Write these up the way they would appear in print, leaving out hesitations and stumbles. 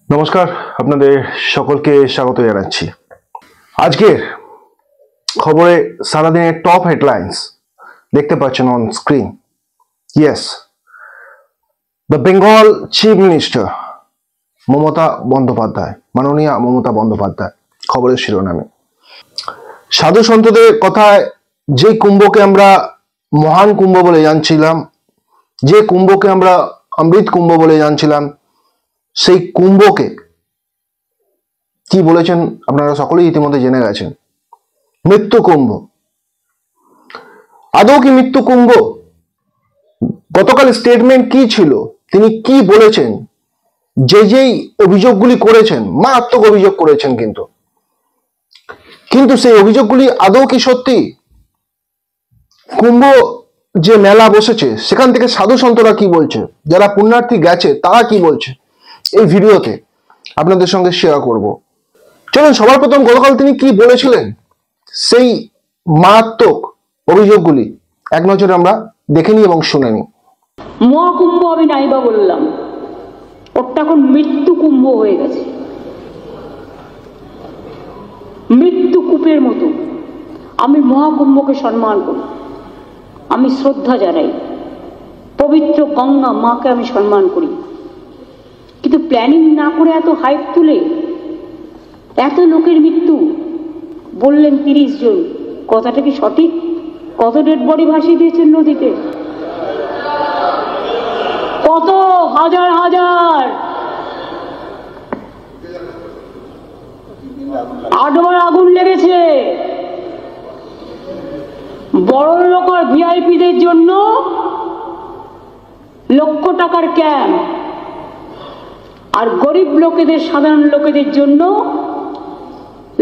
নমস্কার, আপনাদের সকলকে স্বাগত জানাচ্ছি। আজকের খবরে সারাদিনের টপ হেডলাইন্স দেখতে পাচ্ছেন on screen. Yes, the Bengal chief minister Mamata Bandyopadhyay, মাননীয়া মমতা বন্দ্যোপাধ্যায় খবরের শিরোনামে। সাধু সন্তদের কথায় যে কুম্ভকে আমরা মহান কুম্ভ বলে জানছিলাম, যে কুম্ভকে আমরা অমৃত কুম্ভ বলে জানছিলাম, সেই কুম্ভকে কি বলেছেন আপনারা সকলেই ইতিমধ্যে জেনে গেছেন। মৃত্যু কুম্ভ। আদৌ কি মৃত্যু কুম্ভ? গতকাল স্টেটমেন্ট কি ছিল, তিনি কি বলেছেন, যেই অভিযোগগুলি করেছেন, মারাত্মক অভিযোগ করেছেন, কিন্তু সেই অভিযোগগুলি আদৌ কি সত্যি? কুম্ভ যে মেলা বসেছে সেখান থেকে সাধু সন্তরা কি বলছে, যারা পুণ্যার্থী গেছে তারা কি বলছে, এই ভিডিওতে আপনাদের সঙ্গে শেয়ার করব। চলুন সবার প্রথম গতকাল তিনি কি বলেছিলেন সেই মারাত্মক অভিযোগগুলি এক নজরে আমরা দেখে নিই এবং শুনে নিই। মহাকুম্ভ আমি নাইবা বললাম, ওটা এখন মৃত্যু কুম্ভ হয়ে গেছে, মৃত্যু কূপের মতো। আমি মহাকুম্ভকে সম্মান করি, আমি শ্রদ্ধা জানাই, পবিত্র গঙ্গা মাকে আমি সম্মান করি, কিন্তু প্ল্যানিং না করে এত হাইপ তুলে এত লোকের মৃত্যু বললেন 30 জন, কথাটা কি সঠিক? কত ডেড বডি ভাসিয়ে দিয়েছেন নদীতে? কত হাজার হাজার, 8 বার আগুন লেগেছে। বড় লোক আর ভিআইপিদের জন্য লক্ষ টাকার ক্যাম্প, আর গরিব লোকেদের, সাধারণ লোকেদের জন্য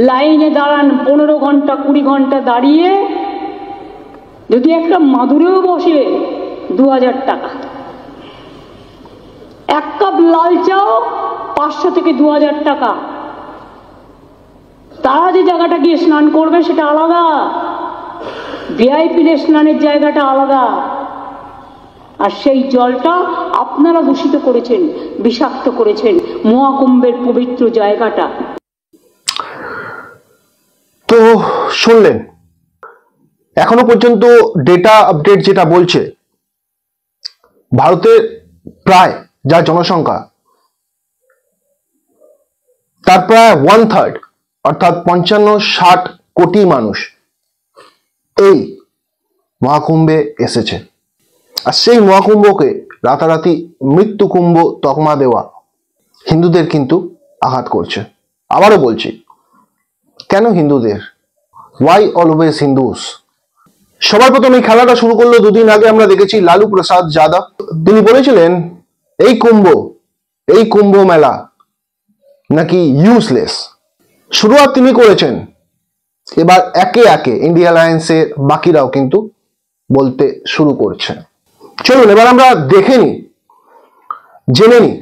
লাইনে দাঁড়ান 15 ঘন্টা 20 ঘন্টা দাঁড়িয়ে, যদি একটা মাদুরেও বসে 2000 টাকা, এক কাপ লাল চাও 500 থেকে 2000 টাকা। তারা যে জায়গাটা গিয়ে স্নান করবে সেটা আলাদা, ভিআইপিদের স্নানের জায়গাটা আলাদা, আর সেই জলটা আপনারা দূষিত করেছেন, বিষাক্ত করেছেন মহাকুম্ভের পবিত্র জায়গাটা। তো শুনলেন, এখনো পর্যন্ত ডেটা আপডেট যেটা বলছে, ভারতের প্রায় যা জনসংখ্যা তার প্রায় 1/3 অর্থাৎ 55-60 কোটি মানুষ এই মহাকুম্ভে এসেছে। আর সেই মহাকুম্ভকে রাতারাতি মৃত্যু কুম্ভ তকমা দেওয়া হিন্দুদের কিন্তু আঘাত করছে। আবারও বলছি, কেন হিন্দুদের? Why always Hindus? সবার প্রথম এই খেলাটা শুরু করলো 2 দিন আগে, আমরা দেখেছি লালু প্রসাদ যাদব। তিনি বলেছিলেন এই কুম্ভ মেলা নাকি ইউজলেস। শুরুয়াত তিনি করেছেন, এবার একে একে ইন্ডিয়া অ্যালায়েন্সের বাকিরাও কিন্তু বলতে শুরু করছে। চলুন এবার আমরা দেখে নিই, জেনে নিই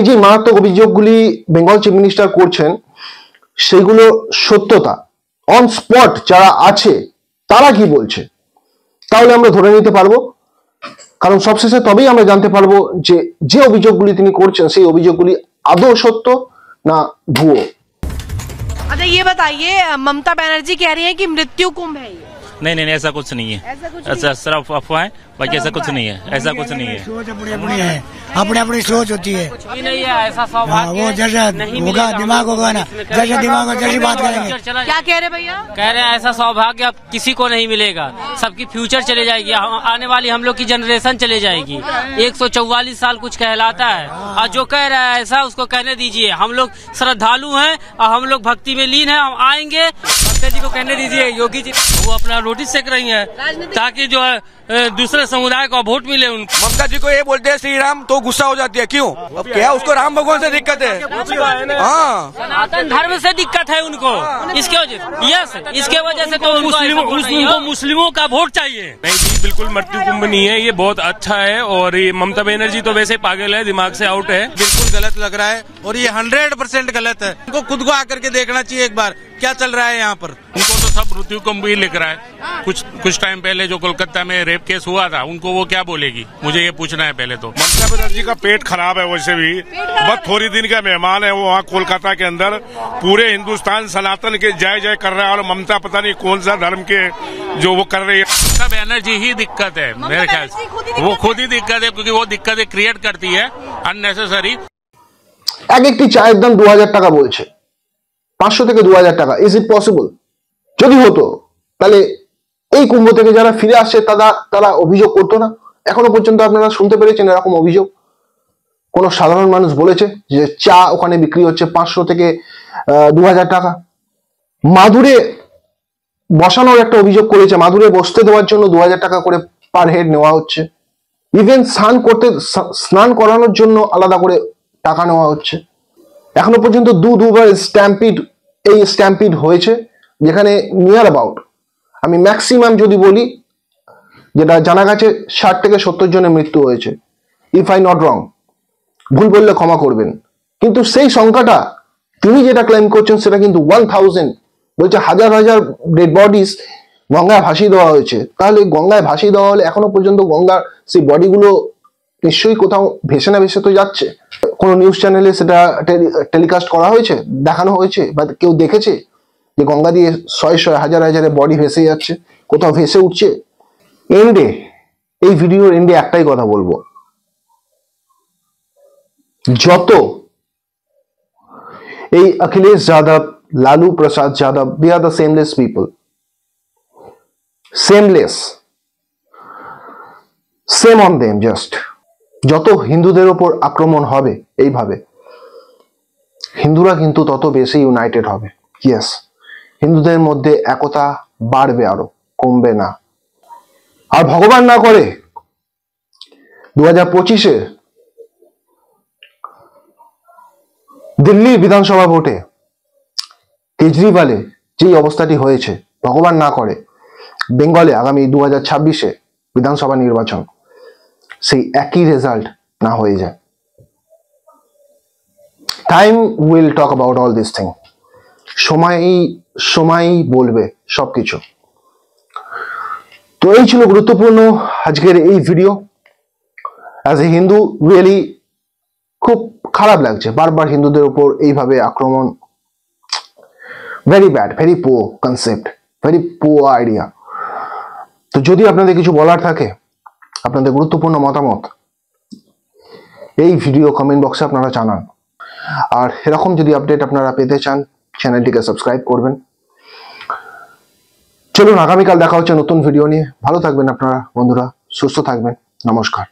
যে মারাত্মক অভিযোগগুলি বেঙ্গল চিফ মিনিস্টার করছেন সেগুলো সত্যতা। অন স্পট যারা আছে তারা কি বলছে, তাহলে আমরা ধরে নিতে পারবো। কারণ সবশেষে তবেই আমরা জানতে পারবো যে অভিযোগগুলি তিনি করছেন সেই অভিযোগগুলি আদৌ সত্য না ভুয়ো। अच्छा ये बताइए, ममता बनर्जी कह रही हैं कि मृत्यु कुंभ है ये। नहीं, ऐसा कुछ नहीं है। ऐसा सिर्फ अफवाह है, बाकी ऐसा कुछ नहीं है। ऐसा कुछ नहीं है। सोच अपनी है, अपनी सोच होती है। कुछ नहीं है, ऐसा सौभाग्य वो जैसा होगा दिमाग होगा ना, जैसे दिमाग होगा जैसी बात करेंगे। क्या कह रहे भैया? कह रहे हैं ऐसा सौभाग्य अब किसी को नहीं मिलेगा, सबकी फ्यूचर चले जाएगी, आने वाली हम लोग की जनरेशन चले जाएगी। 144 साल कुछ कहलाता है, और जो कह रहा है ऐसा उसको कहने दीजिए। हम लोग श्रद्धालु हैं और हम लोग भक्ति में लीन हैं, हम आएंगे। भक्त जी को कहने दीजिए, योगी जी वो अपना नोटिस सेक रही है ताकि जो है दूसरे समुदाय को वोट मिले उनको। ममता जी को ये बोलते हैं श्री राम तो गुस्सा हो जाती है, क्यों? अब क्या उसको राम भगवान से दिक्कत है? हाँ, सनातन धर्म से दिक्कत है उनको, इसके वजह से। यस, इसके वजह से तो उनको मुस्लिमों का वोट चाहिए। नहीं जी, बिल्कुल मृत्यु कुंभ नहीं है, ये बहुत अच्छा है। और ये ममता बनर्जी तो वैसे पागल है, दिमाग से आउट है। बिल्कुल गलत लग रहा है और ये 100% गलत है। उनको खुद को आकर के देखना चाहिए एक बार, क्या चल रहा है यहाँ पर? उनको तो सब मृत्यु कुंभ ही लिख रहा है। कुछ टाइम पहले जो कोलकाता में रेप केस हुआ था, उनको वो क्या बोलेगी, मुझे ये पूछना है पहले तो। ममता बनर्जी का पेट खराब है, वैसे भी बस थोड़ी दिन का मेहमान है वो वहाँ कोलकाता के अंदर। पूरे हिंदुस्तान सनातन के जय जय कर रहा है, और ममता पता नहीं कौन सा धर्म के जो वो कर रही है। ममता बनर्जी ही दिक्कत है मेरे ख्याल से, वो खुद ही दिक्कत है, क्योंकि वो दिक्कतें क्रिएट करती है अननेसेसरी। এক একটি চায়ের দাম 2000 টাকা বলছে, 500 থেকে 2000 টাকা। Is it possible? যদি হতো তাহলে এই কুম্ভ থেকে যারা ফিরে আসছে তারা অভিযোগ করতো না? এখনো পর্যন্ত আপনারা শুনতে পেরেছেন এরকম অভিযোগ? কোন সাধারণ মানুষ বলেছে যে চা ওখানে বিক্রি হচ্ছে 500 থেকে 2000 টাকা? মাদুরে বসানোর একটা অভিযোগ করেছে, মাদুরে বসতে দেওয়ার জন্য 2000 টাকা করে পার হেড নেওয়া হচ্ছে। ইভেন স্নান করানোর জন্য আলাদা করে টাকা নেওয়া হচ্ছে। এখনো পর্যন্ত দুবার স্ট্যাম্পিড হয়েছে, যেখানে নিয়ার অ্যাবাউট, আমি ম্যাক্সিমাম যদি বলি, যেটা জানা গেছে 60 থেকে 70 জনের মৃত্যু হয়েছে। ইফ আই নট রং, ভুল বললে ক্ষমা করবেন। কিন্তু সেই সংখ্যাটা তিনি যেটা ক্লেম করছেন সেটা কিন্তু 1000, বলছে হাজার হাজার ডেড বডিজ গঙ্গায় ভাসিয়ে দেওয়া হয়েছে। তাহলে গঙ্গায় ভাসিয়ে দেওয়া হলে এখনো পর্যন্ত গঙ্গার সেই বডিগুলো নিশ্চয়ই কোথাও ভেসে না ভেসে তো যাচ্ছে। কোনো নিউজ চ্যানেলে সেটা টেলিকাস্ট করা হয়েছে, দেখানো হয়েছে, বা কেউ দেখেছে যে গঙ্গা দিয়ে শয়ে হাজার হাজারে বডি ভেসে যাচ্ছে, কোথাও ভেসে উঠছে? এন্ডে, এই ভিডিওর এন্ডে একটাই কথা বলবো, যত এই অখিলেশ যাদব, লালু প্রসাদ Yadav, they are the shameless people, shameless, shame on them just। যত হিন্দুদের ওপর আক্রমণ হবে এইভাবে, হিন্দুরা কিন্তু তত বেশি ইউনাইটেড হবে। ইয়েস, হিন্দুদের মধ্যে একতা বাড়বে, আরো কমবে না। আর ভগবান না করে 2025-এ দিল্লি বিধানসভা ভোটে কেজরিওয়ালে যে অবস্থাটি হয়েছে, ভগবান না করে বেঙ্গলে আগামী 2026-এ বিধানসভা নির্বাচন সেই একই রেজাল্ট না হয়ে যায়। Time will talk about all this thing. সময়ই বলবে সবকিছু। তো এই ছিল গুরুত্বপূর্ণ আজকের এই video. As a Hindu really খুব খারাপ লাগছে বারবার হিন্দুদের উপর এইভাবে আক্রমণ। Very bad, very poor concept, very poor idea. তো যদি আপনাদের কিছু বলার থাকে, আপনাদের গুরুত্বপূর্ণ মতামত এই ভিডিও কমেন্ট বক্সে আপনারা জানান। আর এরকম যদি আপডেট আপনারা পেতে চান, চ্যানেলটিকে সাবস্ক্রাইব করবেন। চলুন, আগামীকাল দেখা হচ্ছে নতুন ভিডিও নিয়ে। ভালো থাকবেন আপনারা বন্ধুরা, সুস্থ থাকবেন। নমস্কার।